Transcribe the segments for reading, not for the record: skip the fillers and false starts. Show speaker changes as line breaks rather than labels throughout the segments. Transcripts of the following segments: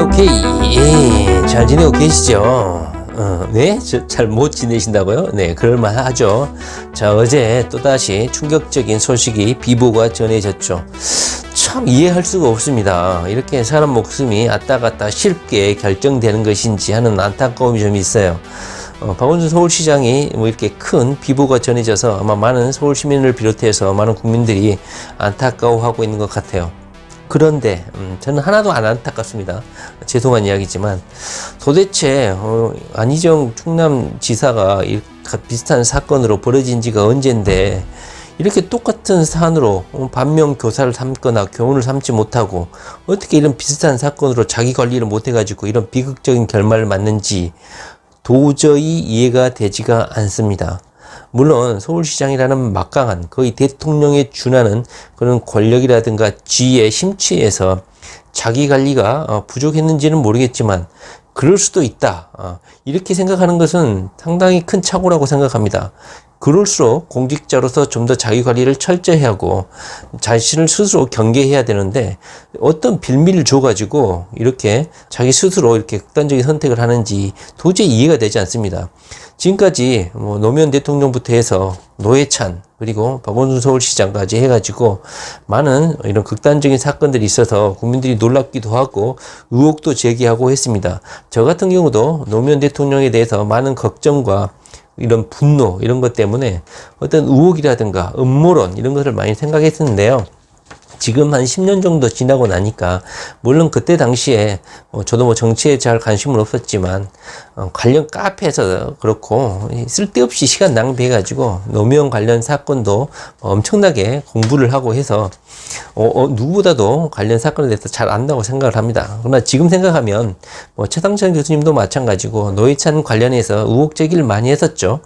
오케이. 예, 잘 지내고 계시죠? 네? 잘 못 지내신다고요? 네, 그럴만하죠. 자, 어제 또다시 충격적인 소식이 비보가 전해졌죠. 참 이해할 수가 없습니다. 이렇게 사람 목숨이 왔다 갔다 쉽게 결정되는 것인지 하는 안타까움이 좀 있어요. 박원순 서울시장이 뭐 이렇게 큰 비보가 전해져서 아마 많은 서울 시민을 비롯해서 많은 국민들이 안타까워하고 있는 것 같아요. 그런데 저는 하나도 안 안타깝습니다. 죄송한 이야기지만 도대체 안희정 충남지사가 비슷한 사건으로 벌어진 지가 언젠데 이렇게 똑같은 사안으로 반면 교사를 삼거나 교훈을 삼지 못하고 어떻게 이런 비슷한 사건으로 자기 관리를 못해가지고 이런 비극적인 결말을 맞는지 도저히 이해가 되지가 않습니다. 물론 서울시장이라는 막강한 거의 대통령에 준하는 그런 권력이라든가 지위에 심취해서 자기 관리가 부족했는지는 모르겠지만 그럴 수도 있다. 이렇게 생각하는 것은 상당히 큰 착오라고 생각합니다. 그럴수록 공직자로서 좀 더 자기 관리를 철저히 하고 자신을 스스로 경계해야 되는데 어떤 빌미를 줘가지고 이렇게 자기 스스로 이렇게 극단적인 선택을 하는지 도저히 이해가 되지 않습니다. 지금까지 노무현 대통령부터 해서 노회찬 그리고 박원순 서울시장까지 해가지고 많은 이런 극단적인 사건들이 있어서 국민들이 놀랍기도 하고 의혹도 제기하고 했습니다. 저 같은 경우도 노무현 대통령에 대해서 많은 걱정과 이런 분노 이런 것 때문에 어떤 의혹이라든가 음모론 이런 것을 많이 생각했었는데요. 지금 한 10년 정도 지나고 나니까 물론 그때 당시에 저도 정치에 잘 관심은 없었지만 관련 카페에서 그렇고 쓸데없이 시간 낭비해가지고 노무현 관련 사건도 엄청나게 공부를 하고 해서 누구보다도 관련 사건에 대해서 잘 안다고 생각을 합니다. 그러나 지금 생각하면 최상철 교수님도 마찬가지고 노회찬 관련해서 의혹 제기를 많이 했었죠.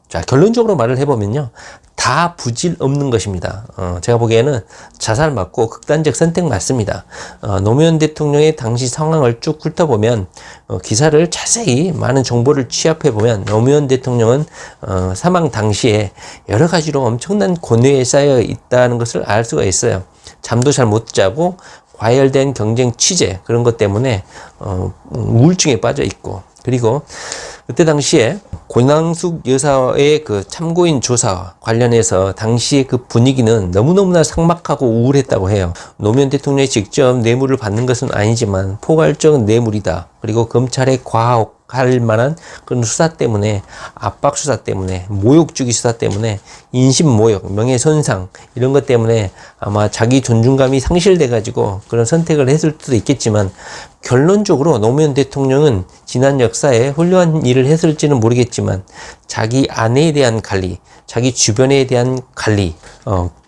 자, 결론적으로 말을 해보면요. 다 부질 없는 것입니다. 제가 보기에는 자살 맞고 극단적 선택 맞습니다. 노무현 대통령의 당시 상황을 쭉 훑어보면 기사를 자세히 많은 정보를 취합해보면 노무현 대통령은 사망 당시에 여러 가지로 엄청난 고뇌에 쌓여 있다는 것을 알 수가 있어요. 잠도 잘 못 자고 과열된 경쟁 취재 그런 것 때문에 우울증에 빠져 있고 그리고 그때 당시에 권항숙 여사의 그 참고인 조사 관련해서 당시의 그 분위기는 너무너무나 삭막하고 우울했다고 해요. 노무현 대통령이 직접 뇌물을 받는 것은 아니지만 포괄적 뇌물이다. 그리고 검찰의 과학할 만한 그런 수사 때문에 압박 수사 때문에 모욕 주기 수사 때문에 인신 모욕, 명예손상 이런 것 때문에 아마 자기 존중감이 상실돼 가지고 그런 선택을 했을 수도 있겠지만 결론적으로 노무현 대통령은 지난 역사에 훌륭한 일을 했을지는 모르겠지만 자기 아내에 대한 관리, 자기 주변에 대한 관리,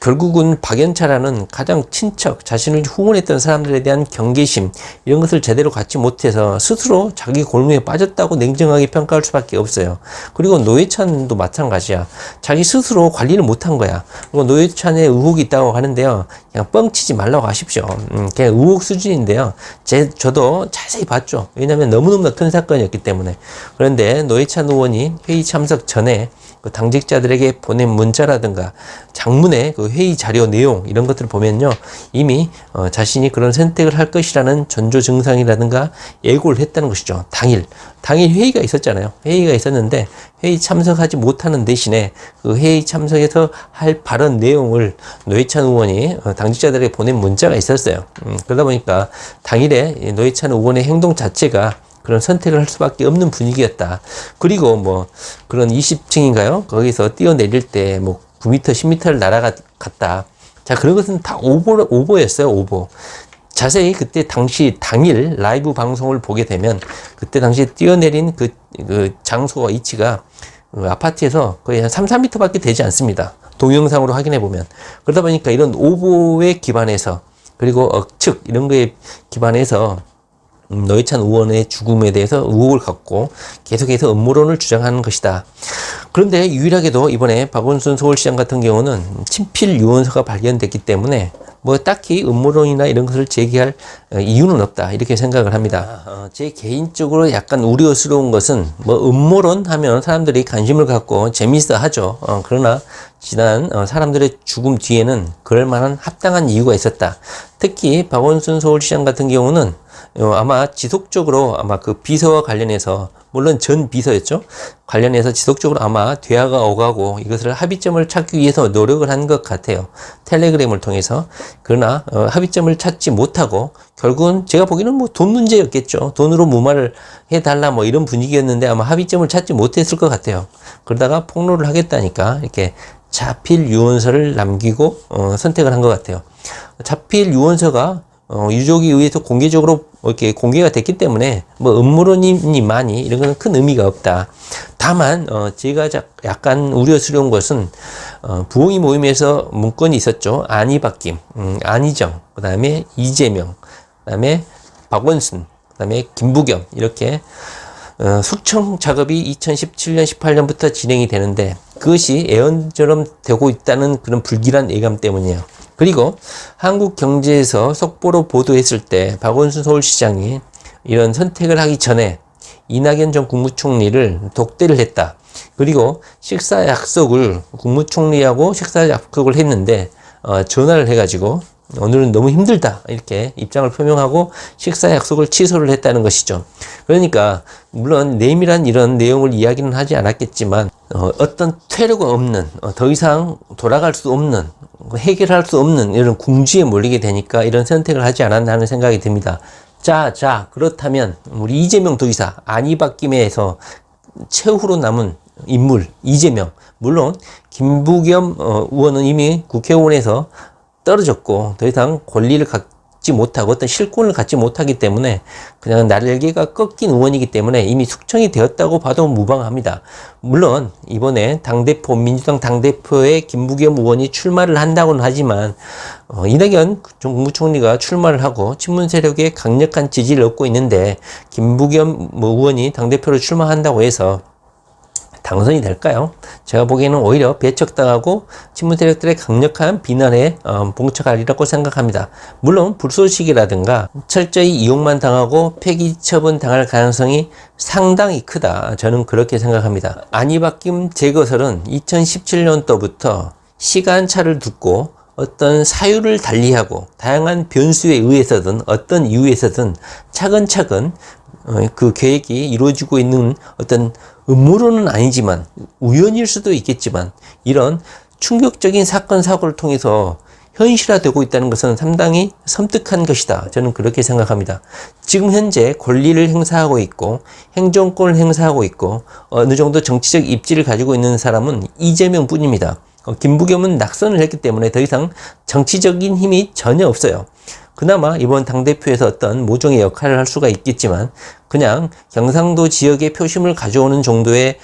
결국은 박연차라는 가장 친척, 자신을 후원했던 사람들에 대한 경계심 이런 것을 제대로 갖지 못해서 스스로 자기 골무에 빠졌다고 냉정하게 평가할 수밖에 없어요. 그리고 노회찬도 마찬가지야. 자기 스스로 관리를 못한 거야. 그리고 노회찬에 의혹이 있다고 하는데요. 그냥 뻥치지 말라고 하십시오. 그냥 의혹 수준인데요. 저도 자세히 봤죠. 왜냐하면 너무너무 큰 사건이었기 때문에. 그런데 노회찬 의원이 회의 참석 전에 그 당직자들에게 보낸 문자라든가 장문의 그 회의 자료 내용 이런 것들을 보면요 이미 자신이 그런 선택을 할 것이라는 전조 증상이라든가 예고를 했다는 것이죠. 당일 회의가 있었잖아요. 회의가 있었는데 회의 참석하지 못하는 대신에 그 회의 참석에서 할 발언 내용을 노회찬 의원이 당직자들에게 보낸 문자가 있었어요. 그러다 보니까 당일에 노회찬 의원의 행동 자체가 그런 선택을 할 수밖에 없는 분위기였다. 그리고 그런 20층인가요? 거기서 뛰어내릴 때 9m, 10m를 날아갔다. 자, 그런 것은 다 오보였어요, 오보. 자세히 그때 당시 당일 라이브 방송을 보게 되면 그때 당시 뛰어내린 그 장소와 위치가 아파트에서 거의 한 3, 4m 밖에 되지 않습니다. 동영상으로 확인해 보면. 그러다 보니까 이런 오보에 기반해서 그리고 억측 이런 거에 기반해서 노회찬 의원의 죽음에 대해서 의혹을 갖고 계속해서 음모론을 주장하는 것이다. 그런데 유일하게도 이번에 박원순 서울시장 같은 경우는 친필 유언서가 발견됐기 때문에 뭐 딱히 음모론이나 이런 것을 제기할 이유는 없다 이렇게 생각을 합니다. 제 개인적으로 약간 우려스러운 것은 뭐 음모론 하면 사람들이 관심을 갖고 재미있어 하죠. 그러나 지난 사람들의 죽음 뒤에는 그럴 만한 합당한 이유가 있었다. 특히 박원순 서울시장 같은 경우는 아마 지속적으로 아마 그 비서와 관련해서 물론 전 비서였죠. 관련해서 지속적으로 아마 대화가 오가고 이것을 합의점을 찾기 위해서 노력을 한 것 같아요. 텔레그램을 통해서. 그러나 합의점을 찾지 못하고 결국은 제가 보기에는 뭐 돈 문제였겠죠. 돈으로 무마를 해달라 뭐 이런 분위기였는데 아마 합의점을 찾지 못했을 것 같아요. 그러다가 폭로를 하겠다니까 이렇게 자필 유언서를 남기고 선택을 한 것 같아요. 자필 유언서가 유족에 의해서 공개적으로 이렇게 공개가 됐기 때문에 뭐 음모론이니 이런 건 큰 의미가 없다. 다만 제가 약간 우려스러운 것은 부엉이 모임에서 문건이 있었죠. 안희바뀜, 안희정, 그 다음에 이재명, 그 다음에 박원순, 그 다음에 김부겸 이렇게 숙청 작업이 2017년, 18년부터 진행이 되는데 그것이 애언처럼 되고 있다는 그런 불길한 예감 때문이에요. 그리고 한국경제에서 속보로 보도했을 때 박원순 서울시장이 이런 선택을 하기 전에 이낙연 전 국무총리를 독대를 했다. 그리고 식사 약속을 국무총리하고 식사 약속을 했는데 전화를 해가지고 오늘은 너무 힘들다 이렇게 입장을 표명하고 식사 약속을 취소를 했다는 것이죠. 그러니까 물론 내밀한 이런 내용을 이야기는 하지 않았겠지만 어떤 퇴로가 없는 더 이상 돌아갈 수 없는 해결할 수 없는 이런 궁지에 몰리게 되니까 이런 선택을 하지 않았나 하는 생각이 듭니다. 자 그렇다면 우리 이재명 도지사 안희바뀜에서 최후로 남은 인물 이재명, 물론 김부겸 의원은 이미 국회의원에서 떨어졌고 더 이상 권리를 갖지 못하고 어떤 실권을 갖지 못하기 때문에 그냥 날개가 꺾인 의원이기 때문에 이미 숙청이 되었다고 봐도 무방합니다. 물론 이번에 당대표 민주당 당대표의 김부겸 의원이 출마를 한다고는 하지만 이낙연 전 국무총리가 출마를 하고 친문 세력의 강력한 지지를 얻고 있는데 김부겸 의원이 당대표로 출마한다고 해서 당선이 될까요? 제가 보기에는 오히려 배척당하고 친문 세력들의 강력한 비난에 봉착하리라고 생각합니다. 물론 불소식이라든가 철저히 이용만 당하고 폐기 처분 당할 가능성이 상당히 크다. 저는 그렇게 생각합니다. 안희바뀜 제거설은 2017년도부터 시간차를 두고 어떤 사유를 달리하고 다양한 변수에 의해서든 어떤 이유에서든 차근차근 그 계획이 이루어지고 있는 어떤 음모론은 아니지만 우연일 수도 있겠지만 이런 충격적인 사건 사고를 통해서 현실화되고 있다는 것은 상당히 섬뜩한 것이다. 저는 그렇게 생각합니다. 지금 현재 권리를 행사하고 있고 행정권을 행사하고 있고 어느 정도 정치적 입지를 가지고 있는 사람은 이재명 뿐입니다. 김부겸은 낙선을 했기 때문에 더 이상 정치적인 힘이 전혀 없어요. 그나마 이번 당대표에서 어떤 모종의 역할을 할 수가 있겠지만 그냥 경상도 지역의 표심을 가져오는 정도의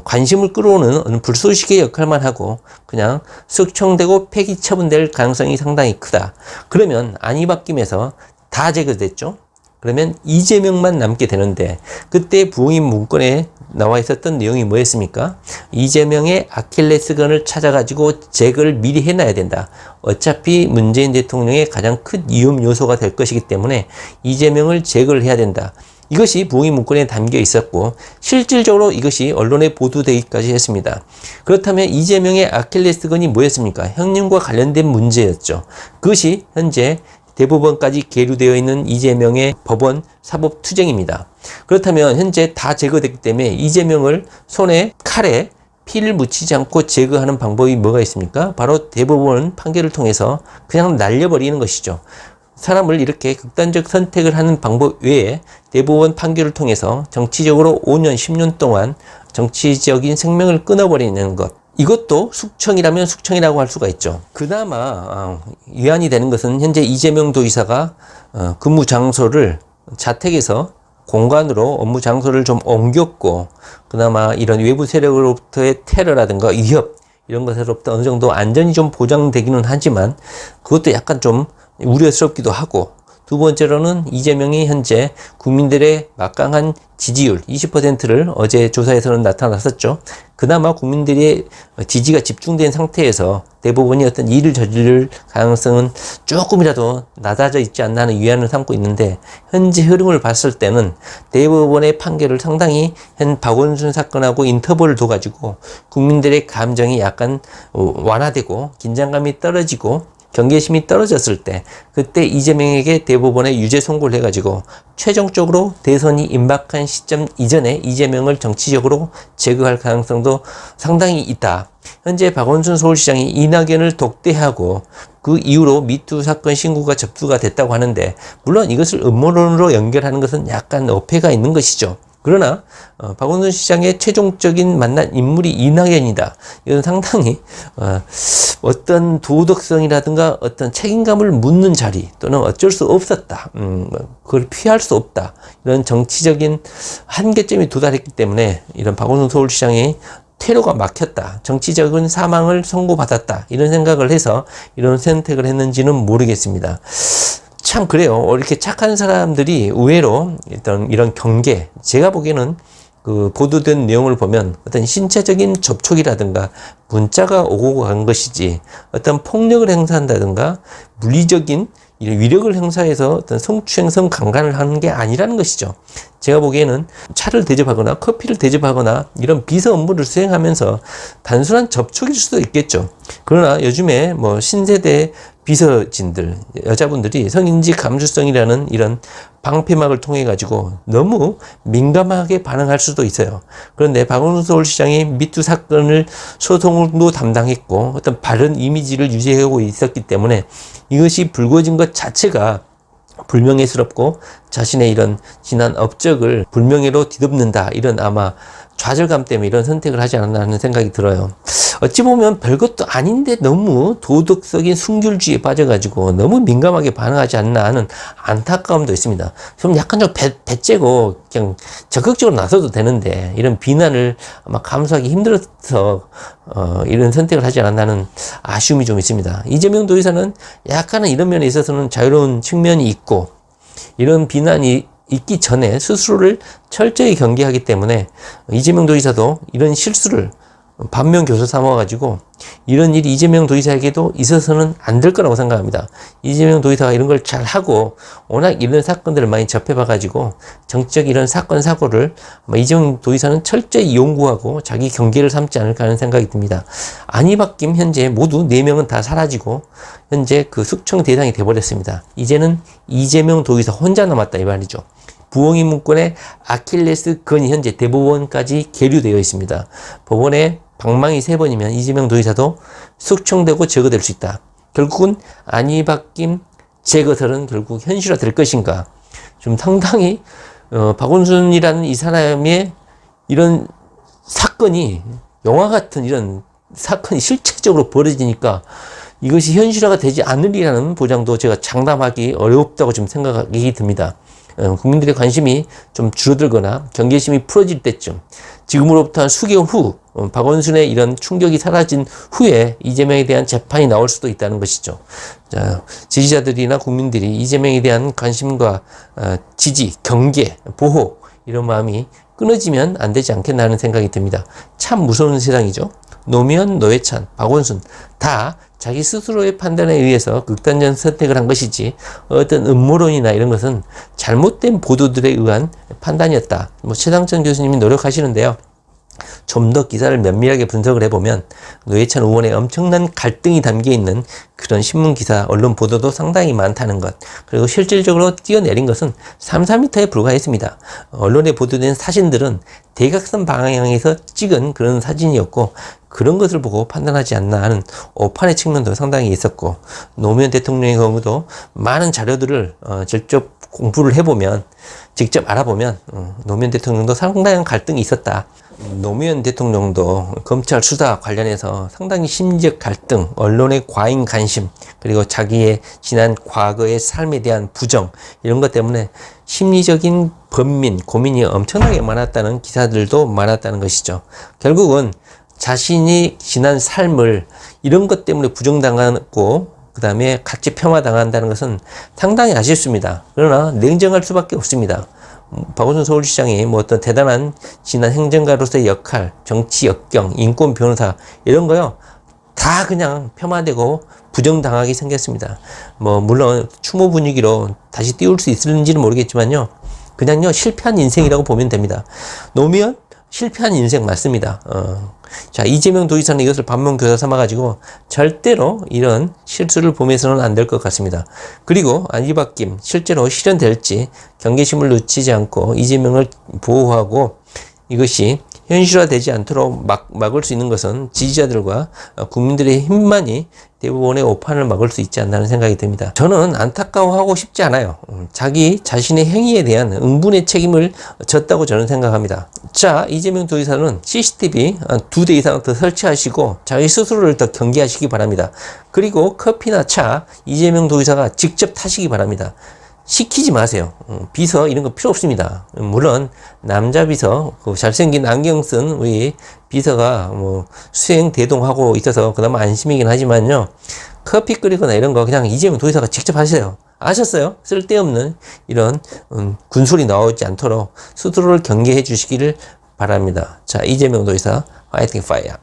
관심을 끌어오는 불쏘시개 역할만 하고 그냥 숙청되고 폐기 처분될 가능성이 상당히 크다. 그러면 안희바뀜에서 다 제거됐죠. 그러면 이재명만 남게 되는데 그때 부엉이 문건에 나와 있었던 내용이 뭐였습니까? 이재명의 아킬레스건을 찾아가지고 제거를 미리 해놔야 된다. 어차피 문재인 대통령의 가장 큰 위험 요소가 될 것이기 때문에 이재명을 제거를 해야 된다. 이것이 부엉이 문건에 담겨 있었고 실질적으로 이것이 언론에 보도되기까지 했습니다. 그렇다면 이재명의 아킬레스건이 뭐였습니까? 형님과 관련된 문제였죠. 그것이 현재 대법원까지 계류되어 있는 이재명의 법원 사법투쟁입니다. 그렇다면 현재 다 제거됐기 때문에 이재명을 손에 칼에 피를 묻히지 않고 제거하는 방법이 뭐가 있습니까? 바로 대법원 판결을 통해서 그냥 날려버리는 것이죠. 사람을 이렇게 극단적 선택을 하는 방법 외에 대법원 판결을 통해서 정치적으로 5년, 10년 동안 정치적인 생명을 끊어버리는 것. 이것도 숙청이라면 숙청이라고 할 수가 있죠. 그나마 위안이 되는 것은 현재 이재명 도지사가 근무 장소를 자택에서 공간으로 업무 장소를 좀 옮겼고 그나마 이런 외부 세력으로부터의 테러라든가 위협 이런 것으로부터 어느 정도 안전이 좀 보장되기는 하지만 그것도 약간 좀 우려스럽기도 하고 두 번째로는 이재명이 현재 국민들의 막강한 지지율 20%를 어제 조사에서는 나타났었죠. 그나마 국민들의 지지가 집중된 상태에서 대부분이 어떤 일을 저지를 가능성은 조금이라도 낮아져 있지 않나 하는 위안을 삼고 있는데, 현재 흐름을 봤을 때는 대법원의 판결을 상당히 현 박원순 사건하고 인터벌을 둬가지고 국민들의 감정이 약간 완화되고 긴장감이 떨어지고 경계심이 떨어졌을 때, 그때 이재명에게 대법원에 유죄 선고를 해가지고 최종적으로 대선이 임박한 시점 이전에 이재명을 정치적으로 제거할 가능성도 상당히 있다. 현재 박원순 서울시장이 이낙연을 독대하고 그 이후로 미투 사건 신고가 접수가 됐다고 하는데, 물론 이것을 음모론으로 연결하는 것은 약간 어폐가 있는 것이죠. 그러나 박원순 시장의 최종적인 만난 인물이 이낙연이다. 이건 상당히 어떤 도덕성이라든가 어떤 책임감을 묻는 자리, 또는 어쩔 수 없었다, 그걸 피할 수 없다, 이런 정치적인 한계점이 도달했기 때문에 이런 박원순 서울시장이 퇴로가 막혔다, 정치적인 사망을 선고받았다, 이런 생각을 해서 이런 선택을 했는지는 모르겠습니다. 참 그래요. 이렇게 착한 사람들이 의외로 일단 이런 경계, 제가 보기에는 그 보도된 내용을 보면 어떤 신체적인 접촉이라든가 문자가 오고 간 것이지, 어떤 폭력을 행사한다든가 물리적인 이런 위력을 행사해서 어떤 성추행, 성강간을 하는 게 아니라는 것이죠. 제가 보기에는 차를 대접하거나 커피를 대접하거나 이런 비서 업무를 수행하면서 단순한 접촉일 수도 있겠죠. 그러나 요즘에 뭐 신세대 비서진들, 여자분들이 성인지 감수성이라는 이런 방패막을 통해 가지고 너무 민감하게 반응할 수도 있어요. 그런데 박원순 서울시장이 미투 사건을 소송도 담당했고 어떤 바른 이미지를 유지하고 있었기 때문에 이것이 불거진 것 자체가 불명예스럽고 자신의 이런 지난 업적을 불명예로 뒤덮는다, 이런 아마 좌절감 때문에 이런 선택을 하지 않았나 하는 생각이 들어요. 어찌 보면 별것도 아닌데 너무 도덕적인 순결주의에 빠져가지고 너무 민감하게 반응하지 않나 하는 안타까움도 있습니다. 좀 약간 좀 배째고 그냥 적극적으로 나서도 되는데 이런 비난을 아마 감수하기 힘들어서 이런 선택을 하지 않았나 하는 아쉬움이 좀 있습니다. 이재명 도지사는 약간은 이런 면에 있어서는 자유로운 측면이 있고, 이런 비난이 있기 전에 스스로를 철저히 경계하기 때문에 이재명 도지사도 이런 실수를 반면교사 삼아가지고 이런 일이 이재명 도지사에게도 있어서는 안 될 거라고 생각합니다. 이재명 도지사가 이런 걸 잘 하고 워낙 이런 사건들을 많이 접해봐가지고 정치적 이런 사건 사고를 아마 이재명 도지사는 철저히 연구하고 자기 경계를 삼지 않을까 하는 생각이 듭니다. 안희박김 현재 모두 4명은 다 사라지고 현재 그 숙청 대상이 돼버렸습니다. 이제는 이재명 도지사 혼자 남았다 이 말이죠. 부엉이 문건의 아킬레스 건이 현재 대법원까지 계류되어 있습니다. 법원에 방망이 3번이면 이재명 도지사도 숙청되고 제거될 수 있다. 결국은 안희박김 제거설은 결국 현실화될 것인가. 좀 상당히 박원순이라는 이 사람의 이런 사건이, 영화 같은 이런 사건이 실체적으로 벌어지니까 이것이 현실화가 되지 않으리라는 보장도 제가 장담하기 어렵다고 좀 생각이 듭니다. 국민들의 관심이 좀 줄어들거나 경계심이 풀어질 때쯤, 지금으로부터 한 수개월 후 박원순의 이런 충격이 사라진 후에 이재명에 대한 재판이 나올 수도 있다는 것이죠. 자, 지지자들이나 국민들이 이재명에 대한 관심과 지지, 경계, 보호, 이런 마음이 끊어지면 안 되지 않겠나 하는 생각이 듭니다. 참 무서운 세상이죠. 노무현, 노회찬, 박원순 다 자기 스스로의 판단에 의해서 극단적 선택을 한 것이지 어떤 음모론이나 이런 것은 잘못된 보도들에 의한 판단이었다. 최상천 교수님이 노력하시는데요. 좀 더 기사를 면밀하게 분석을 해보면 노회찬 의원의 엄청난 갈등이 담겨있는 그런 신문기사, 언론 보도도 상당히 많다는 것, 그리고 실질적으로 뛰어내린 것은 3-4m에 불과했습니다. 언론에 보도된 사진들은 대각선 방향에서 찍은 그런 사진이었고 그런 것을 보고 판단하지 않나 하는 오판의 측면도 상당히 있었고, 노무현 대통령의 경우도 많은 자료들을 직접 공부를 해보면, 직접 알아보면 노무현 대통령도 상당한 갈등이 있었다. 노무현 대통령도 검찰 수사 관련해서 상당히 심리적 갈등, 언론의 과잉 관심, 그리고 자기의 지난 과거의 삶에 대한 부정, 이런 것 때문에 심리적인 번민, 고민이 엄청나게 많았다는 기사들도 많았다는 것이죠. 결국은 자신이 지난 삶을 이런 것 때문에 부정당하고 그 다음에 같이 폄하당한다는 것은 상당히 아쉽습니다. 그러나 냉정할 수밖에 없습니다. 박원순 서울시장이 뭐 어떤 대단한 지난 행정가로서의 역할, 정치 역경, 인권 변호사 이런 거요 다 그냥 폄하되고 부정당하게 생겼습니다. 뭐 물론 추모 분위기로 다시 띄울 수 있을지는 모르겠지만요, 그냥요 실패한 인생이라고 보면 됩니다. 노무현 실패한 인생 맞습니다. 자, 이재명 도지사는 이것을 반면교사 삼아가지고 절대로 이런 실수를 보면서는 안 될 것 같습니다. 그리고 안희박김 실제로 실현될지 경계심을 놓치지 않고 이재명을 보호하고 이것이 현실화되지 않도록 막을 수 있는 것은 지지자들과 국민들의 힘만이 대부분의 오판을 막을 수 있지 않나는 생각이 듭니다. 저는 안타까워하고 싶지 않아요. 자기 자신의 행위에 대한 응분의 책임을 졌다고 저는 생각합니다. 자, 이재명 도지사는 CCTV 2대 이상 더 설치하시고 자기 스스로를 더 경계하시기 바랍니다. 그리고 커피나 차 이재명 도지사가 직접 타시기 바랍니다. 시키지 마세요. 비서 이런 거 필요 없습니다. 물론 남자 비서 그 잘생긴 안경 쓴 우리 비서가 뭐 수행 대동하고 있어서 그나마 안심이긴 하지만요, 커피 끓이거나 이런 거 그냥 이재명 도지사가 직접 하세요. 아셨어요? 쓸데없는 이런 군소리 나오지 않도록 스스로를 경계해 주시기를 바랍니다. 자, 이재명 도지사 화이팅 파이어.